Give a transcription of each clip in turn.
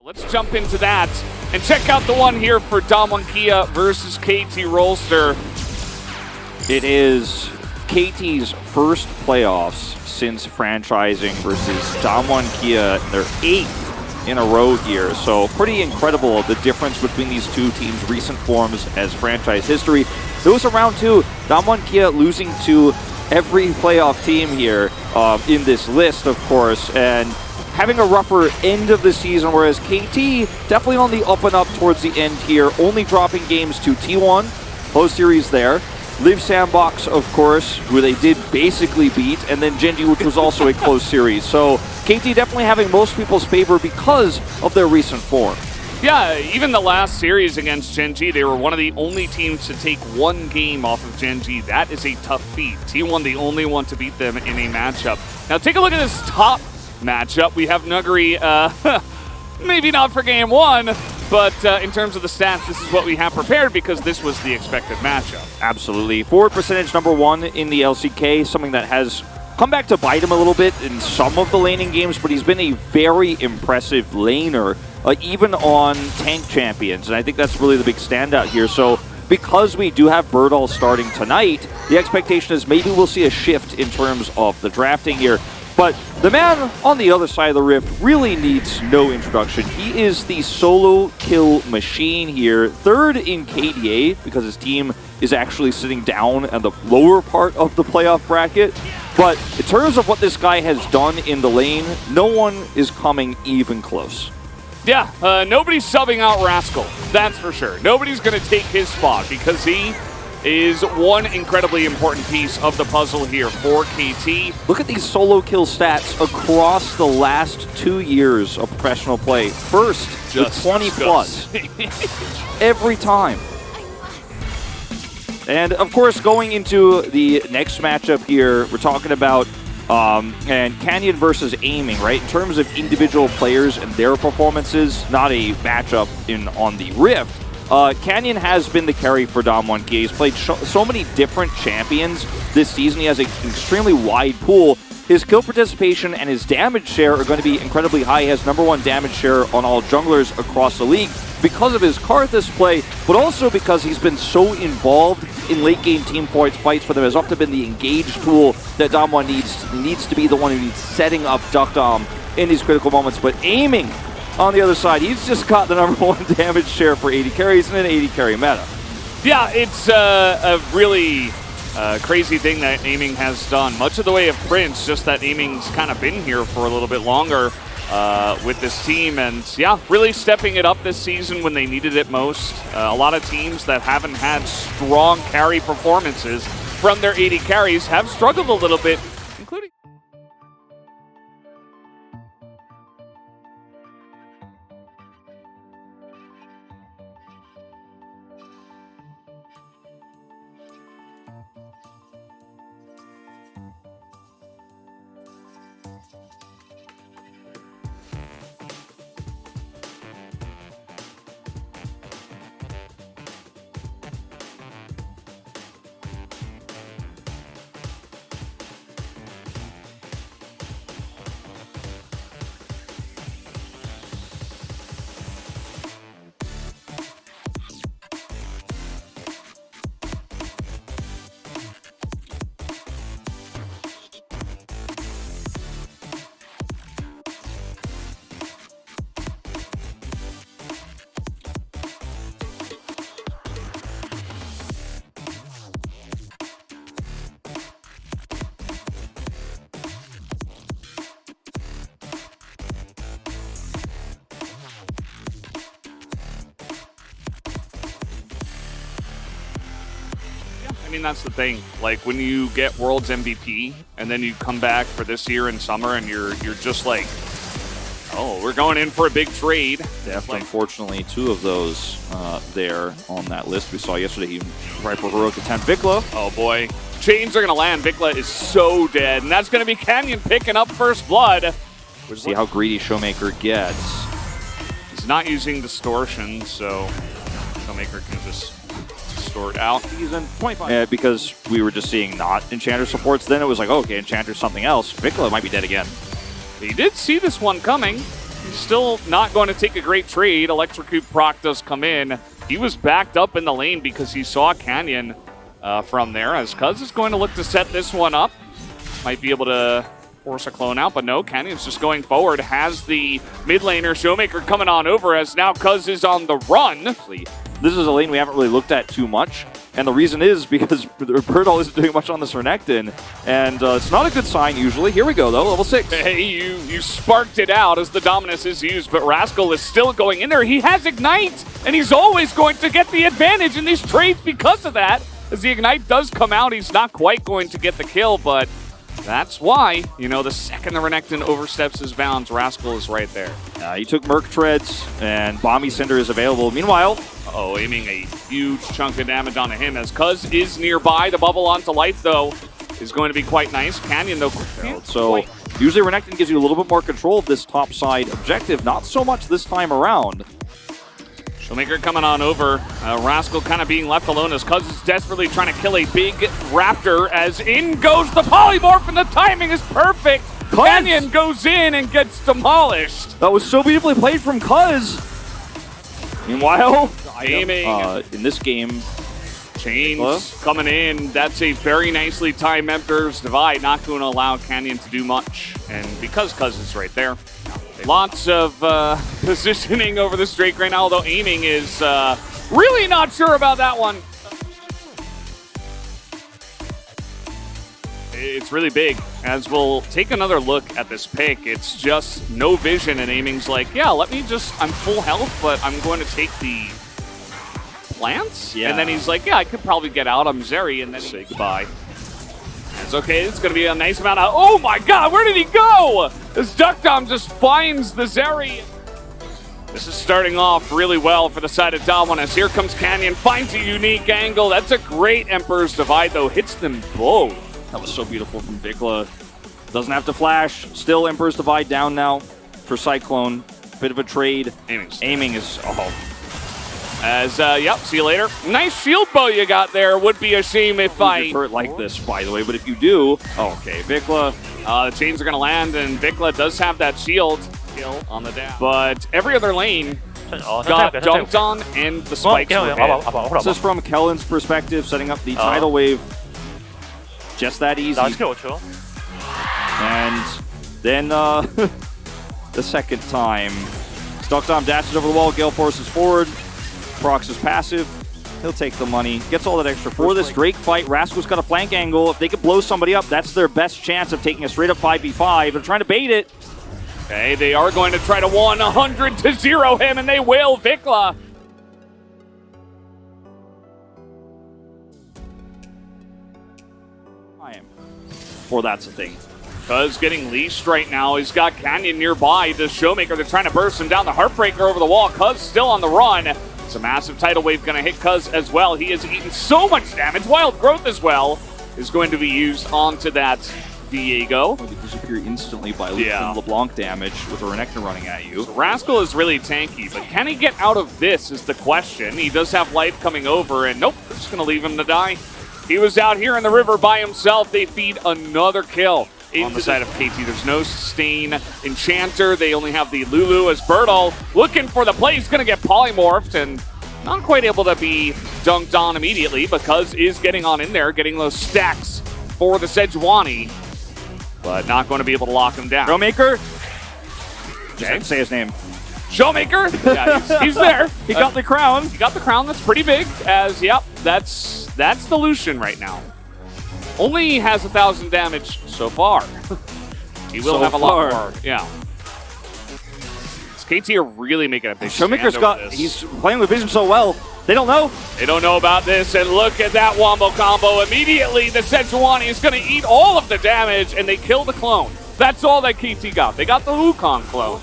Let's jump into that and check out the one here for Kia versus KT Rolster. It is KT's first playoffs since franchising versus Kia, their 8th in a row here. So pretty incredible the difference between these two teams' recent forms as franchise history. It was a round 2. Kia losing to every playoff team here in this list, of course, and having a rougher end of the season, whereas KT definitely on the up and up towards the end here, only dropping games to T1, close series there. Live Sandbox, of course, who they did basically beat, and then Genji, which was also a close series. So KT definitely having most people's favor because of their recent form. Yeah, even the last series against Genji, they were one of the only teams to take one game off of Genji. That is a tough feat. T1 the only one to beat them in a matchup. Now take a look at this top matchup. We have Nuguri, maybe not for game 1, but in terms of the stats, this is what we have prepared because this was the expected matchup. Absolutely. Forward percentage #1 in the LCK, something that has come back to bite him a little bit in some of the laning games, but he's been a very impressive laner, even on tank champions, and I think that's really the big standout here. So because we do have Burdol starting tonight, the expectation is maybe we'll see a shift in terms of the drafting here. But the man on the other side of the rift really needs no introduction. He is the solo kill machine here. 3rd in KDA because his team is actually sitting down at the lower part of the playoff bracket. But in terms of what this guy has done in the lane, no one is coming even close. Yeah, nobody's subbing out Rascal, that's for sure. Nobody's going to take his spot because he is one incredibly important piece of the puzzle here for KT. Look at these solo kill stats across the last 2 years of professional play. First, with 20 plus. Every time. And of course, going into the next matchup here, we're talking about and Canyon versus Aiming, right? In terms of individual players and their performances, not a matchup on the Rift. Canyon has been the carry for Kia. He's played so many different champions this season. He has an extremely wide pool. His kill participation and his damage share are going to be incredibly high. He has #1 damage share on all junglers across the league because of his Karthus play, but also because he's been so involved in late-game team fights for them. Has often been the engaged tool that Damwon needs. He needs to be the one who's setting up Duck Dom in these critical moments. But Aiming on the other side, he's just got the #1 damage share for 80 carries in an 80 carry meta. Yeah, it's a really crazy thing that Aiming has done. Much of the way of Prince, just that Aiming's kind of been here for a little bit longer with this team. And yeah, really stepping it up this season when they needed it most. A lot of teams that haven't had strong carry performances from their 80 carries have struggled a little bit, including... I mean, that's the thing. Like, when you get World's MVP, and then you come back for this year in summer, and you're just like, oh, we're going in for a big trade. Definitely, unfortunately, 2 of those there on that list. We saw yesterday, he right for heroic attempt. Vikla. Oh, boy. Chains are going to land. Vikla is so dead, and that's going to be Canyon picking up first blood. We'll see how greedy Showmaker gets. He's not using Distortion, so Showmaker can just distort out. He's in 25. Because we were just seeing not Enchanter supports, then it was like, oh, okay, Enchanter's something else. Vikla might be dead again. He did see this one coming. Still not going to take a great trade. Electrocute proc does come in. He was backed up in the lane because he saw Canyon from there, as Cuz is going to look to set this one up. Might be able to force a clone out, but no, Canyon's just going forward. Has the mid laner Showmaker coming on over, as now Cuz is on the run. This is a lane we haven't really looked at too much, and the reason is because Burdol isn't doing much on this Renekton, and it's not a good sign usually. Here we go though, level 6. Hey, you sparked it out as the Dominus is used, but Rascal is still going in there. He has Ignite, and he's always going to get the advantage in these trades because of that. As the Ignite does come out, he's not quite going to get the kill, but that's why, you know, the second the Renekton oversteps his bounds, Rascal is right there. He took Merc Treads, and Bomby Cinder is available. Meanwhile, aiming a huge chunk of damage onto him as Cuz is nearby. The bubble onto life, though, is going to be quite nice. Canyon, though, so usually Renekton gives you a little bit more control of this top side objective. Not so much this time around. Showmaker coming on over. Rascal kind of being left alone as Cuz is desperately trying to kill a big raptor as in goes the polymorph, and the timing is perfect. Cuz! Canyon goes in and gets demolished. That was so beautifully played from Cuz. Meanwhile, aiming in this game, Chains coming in. That's a very nicely timed Emperor's Divide. Not going to allow Canyon to do much. And because Cuz is right there, lots of positioning over this Drake right now, although Aiming is really not sure about that one. It's really big. As we'll take another look at this pick, it's just no vision, and Aiming's like, yeah, let me just, I'm full health, but I'm going to take the plants? Yeah. And then he's like, yeah, I could probably get out. I'm Zeri, and then say goodbye. It's okay, it's going to be a nice amount of, oh my god, where did he go? This Duck Dom just finds the Zeri. This is starting off really well for the side of Dominus. Here comes Canyon, finds a unique angle. That's a great Emperor's Divide, though, hits them both. That was so beautiful from Vikla. Doesn't have to flash. Still Emperor's Divide down now for Cyclone. Bit of a trade. Aiming is, As, yep, see you later. Nice shield bow you got there. Would be a shame if I... turret like this, by the way, but if you do... okay, Vikla. The chains are going to land, and Vikla does have that shield kill on the dash. But every other lane got dunked on, and the spikes were hit. This is from Kellen's perspective, setting up the tidal wave. Just that easy. And then the second time. Duck Dom dashes over the wall, Gale forces forward. Procs is passive. He'll take the money. Gets all that extra for this Drake fight. Rascal's got a flank angle. If they could blow somebody up, that's their best chance of taking a straight up 5v5. They're trying to bait it. Okay, they are going to try to 100-0 him, and they will. Vikla. For that's the thing. Cuz getting leashed right now. He's got Canyon nearby. The Showmaker, they're trying to burst him down. The Heartbreaker over the wall. Cuz still on the run. It's a massive tidal wave going to hit Cuz as well. He has eaten so much damage. Wild Growth as well is going to be used onto that Viego. You disappear instantly by losing LeBlanc damage with a Renekton running at you. So Rascal is really tanky, but can he get out of this is the question. He does have life coming over, and nope, they're just going to leave him to die. He was out here in the river by himself. They feed another kill on the side of KT. There's no sustain. Enchanter, they only have the Lulu as Burdol looking for the play. He's going to get polymorphed and not quite able to be dunked on immediately because is getting on in there, getting those stacks for the Sejuani, but not going to be able to lock him down. Showmaker. Just have to say his name. Showmaker. Yeah, he's there. He got the crown. He got the crown. That's pretty big. As, yep, that's the Lucian right now. Only has 1,000 damage so far. He will have a lot more. Yeah. KT are really making a big Showmaker's got, he's playing with vision so well. They don't know. They don't know about this, and look at that wombo combo. Immediately, the Sejuani is going to eat all of the damage, and they kill the clone. That's all that KT got. They got the Wukong clone.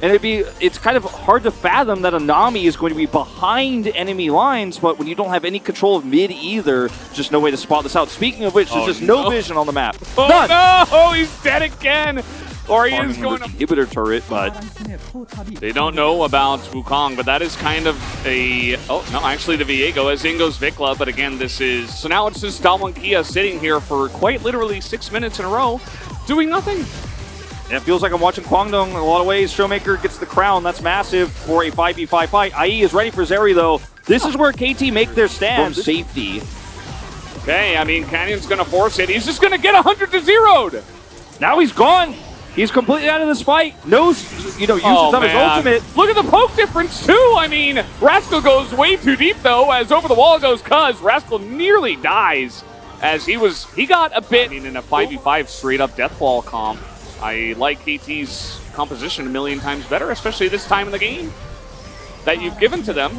And it's kind of hard to fathom that a Nami is going to be behind enemy lines, but when you don't have any control of mid either, just no way to spot this out. Speaking of which, there's just no vision on the map. Oh, none. No! He's dead again! Or he is going to inhibitor turret, but they don't know about Wukong, but that is kind of a... Oh, no, actually the Viego, as in goes Vikla, but again, this is... So now it's just Dalwon Kia sitting here for quite literally 6 minutes in a row, doing nothing. And it feels like I'm watching Kwangdong in a lot of ways. Showmaker gets the crown. That's massive for a 5v5 fight. IE is ready for Zeri, though. This is where KT make their stand. Safety. Okay, I mean, Canyon's going to force it. He's just going to get 100 to 0'd. Now he's gone. He's completely out of this fight. Knows, uses of his ultimate. Look at the poke difference, too. I mean, Rascal goes way too deep, though, as over the wall goes Cuz. Rascal nearly dies as he got a bit in a 5v5 straight-up deathball comp. I like KT's composition a million times better, especially this time in the game that you've given to them.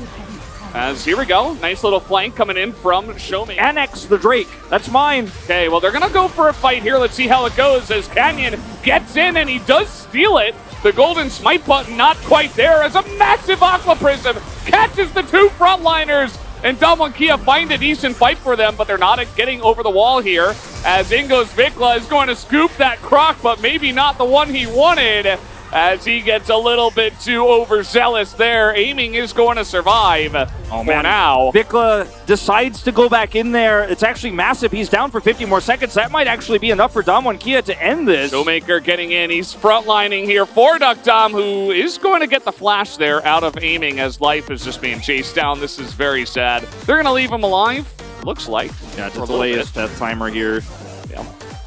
As here we go, nice little flank coming in from Showmaker. Annex the Drake, that's mine. Okay, well, they're gonna go for a fight here. Let's see how it goes as Canyon gets in and he does steal it. The golden smite button not quite there as a massive Aqua Prism catches the two frontliners. And Kia find a decent fight for them, but they're not getting over the wall here. As Ingo's Vikla is going to scoop that croc, but maybe not the one he wanted. As he gets a little bit too overzealous there. Aiming is going to survive for now. Vikla decides to go back in there. It's actually massive. He's down for 50 more seconds. That might actually be enough for Kia to end this. Showmaker getting in. He's frontlining here for Dum, who is going to get the flash there out of Aiming as life is just being chased down. This is very sad. They're going to leave him alive, looks like. Yeah, to delay his death timer here. Yeah.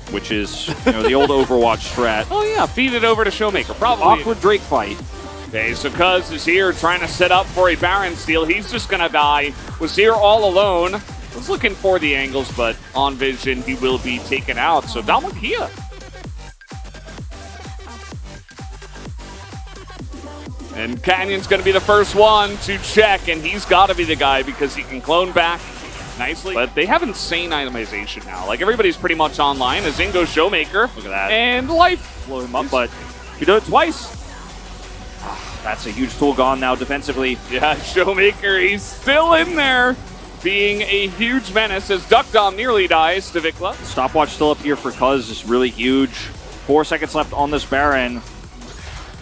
Which is, the old Overwatch strat. Oh yeah, feed it over to Showmaker. Probably. Awkward Drake fight. Okay, so Cuz is here trying to set up for a Baron steal. He's just gonna die. Was here all alone. Was looking for the angles, but on vision, he will be taken out. So Kia. And Canyon's gonna be the first one to check, and he's gotta be the guy because he can clone back nicely. But they have insane itemization now. Like, everybody's pretty much online. As in goes Showmaker. Look at that. And life. Blow him up, but you do it twice. That's a huge tool gone now defensively. Yeah, Showmaker, he's still in there, being a huge menace as Dum nearly dies to Vikla. Stopwatch still up here for Cuz is really huge. 4 seconds left on this Baron.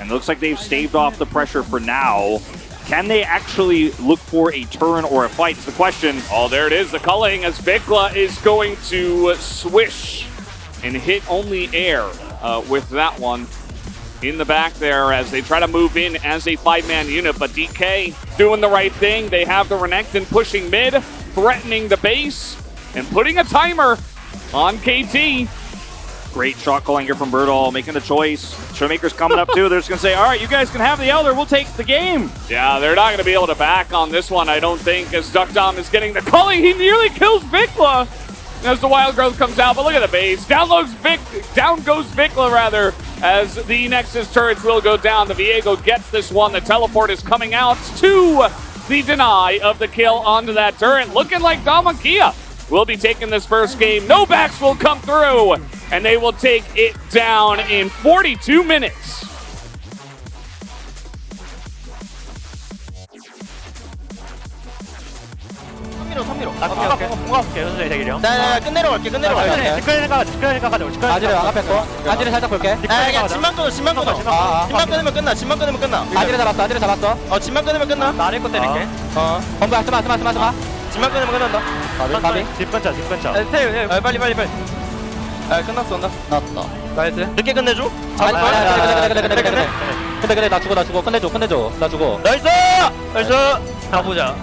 And it looks like they've staved off the pressure for now. Can they actually look for a turn or a fight? It's the question. Oh, there it is, the culling as Vikla is going to swish and hit only air with that one in the back there as they try to move in as a 5-man unit. But DK doing the right thing. They have the Renekton pushing mid, threatening the base, and putting a timer on KT. Great shot calling here from Burdol, making the choice. Showmaker's coming up too. They're just going to say, all right, you guys can have the Elder. We'll take the game. Yeah, they're not going to be able to back on this one, I don't think, as Dum is getting the culling. He nearly kills Vikla as the Wild Growth comes out, but look at the base. Down goes Vikla, rather, as the Nexus turrets will go down. The Viego gets this one. The teleport is coming out to the deny of the kill onto that turret. Looking like Kia will be taking this first game. No backs will come through, and they will take it down in 42 minutes. 선미로. 나 공각할게, 선생님 대기리 형. 나 끝내러 갈게. 직관이니까 가자. 아지를 앞에 거. 아지를 살짝 볼게. 야, 집만 끊어. 집만 끊으면 끝나. 아지를 잡았어. 집만 끊으면 끝나. 나 아래 거 때릴게. 범바 쓰마. 집만 끊으면 끝난다. 가비. 집 끊자. 빨리. 끝났어. 나왔다. 나이스. 늦게 끝내줘. 그래. 나 죽어. 끝내줘. 나 죽어. 나이스. 가보자.